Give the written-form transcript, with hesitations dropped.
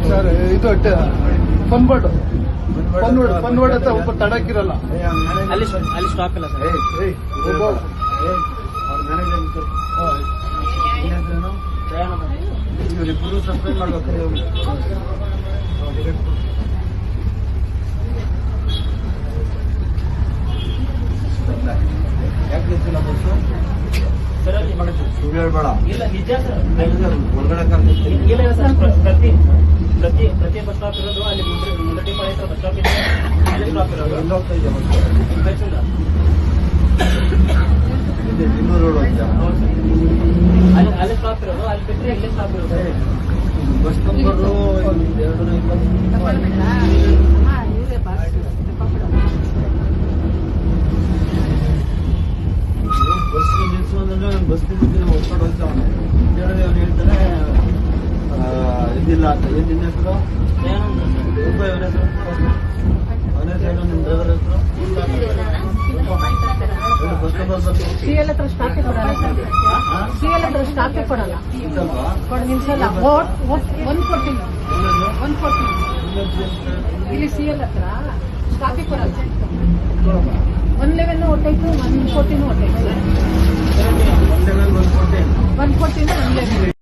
Sir ಇದು ಫನ್ವರ್ಡ್ ಅಂತ ऊपर ತಡಕಿರಲ್ಲ ಅಲ್ಲಿ ಸ್ಟಾಪ್ ಇಲ್ಲ ಸರ್. ಇವರಿಬ್ಬರು ಸಬ್ಸ್ಕ್ರೈಬ್ ಮಾಡ್ಬೇಕು. ಯಾಕೆ ಗೊತ್ತಿಲ್ಲ ಬಸ್ಸು ಸರ್ ಅಲ್ಲಿ ಸುಳ್ಳು ಹೇಳ್ಬೇಡ. ಇಲ್ಲ ನಿಜ ಸರ್. ಹೊರಗಡೆ ಕರ್ಕೊಳ್ತೀನಿ. ಇಲ್ಲ ಸರ್, ಪ್ರತಿ ಬಸ್ ಸ್ಟಾಪ್ ಇರೋದು ಅಲ್ಲಿ ಮುಂದಟಿಪಾಳ್ಯ ಬಸ್ ಸ್ಟಾಪ್ ಇದೆ, ಅಲ್ಲಿ ಸ್ಟಾಪ್ ಇರೋದು. ಎಲ್ಲಿ ಹೋಗ್ತಾ ಇದೆಯಾ ಬಸ್ಸು? ಬೈಸಂದ್ರ. ಇದೆ ಇನ್ನೂರು ರೋಡ್ ಅಂತ. ಅಲ್ಲಿ ಸ್ಟಾಪ್ ಇರೋದು, ಅಲ್ಲಿ ಬಿಟ್ಟರೆ ಇಲ್ಲೇ ಸ್ಟಾಪ್ ಇರೋದು. Bus number 220. ಬಸ್ ನಿಲ್ಸು ಅಂದ್ರೆ ನಾನು ಬಸ್ ನಿಲ್ತೀನಿ ಹೊಸ್ಕೊಂಡು ಹೋಗ್ತಾವನೆ. ಅವ್ನು ಹೇಳ್ತಾನೆ ಇದಿಲ್ಲ ಅಂತ. ಏನ್ ನಿನ್ನ ಹೆಸರು? ರೂಪಾಯಿ ಅವನ ಹೆಸರು? ಅವನ ಹೆಸರು ನಿಮ್ಮ ಡ್ರೈವರ್ ಹೆಸರು? ಬಸ್ ನಂಬರ್ ಸಿಎಲ್ ಹತ್ರ ಸ್ಟಾಪೇ ಕೊಡಲ್ಲ ಸರ್. ಸಿಎಲ್ ಹತ್ರ ಸ್ಟಾಪೇ ಕೊಡಲ್ಲ, ನಿಲ್ಸಲ್ಲ. ಒಂದ್ ಕೊಡ್ತೀನಿ ಇಲ್ಲಿ ಸಿಎಲ್ ಹತ್ರ ಸ್ಟಾಪೇ ಕೊಡಲ್ಲ. 111 ಹೊಟ್ಟೈತು, 114 ಹೊಟ್ಟೈತು. 111 114 114 111.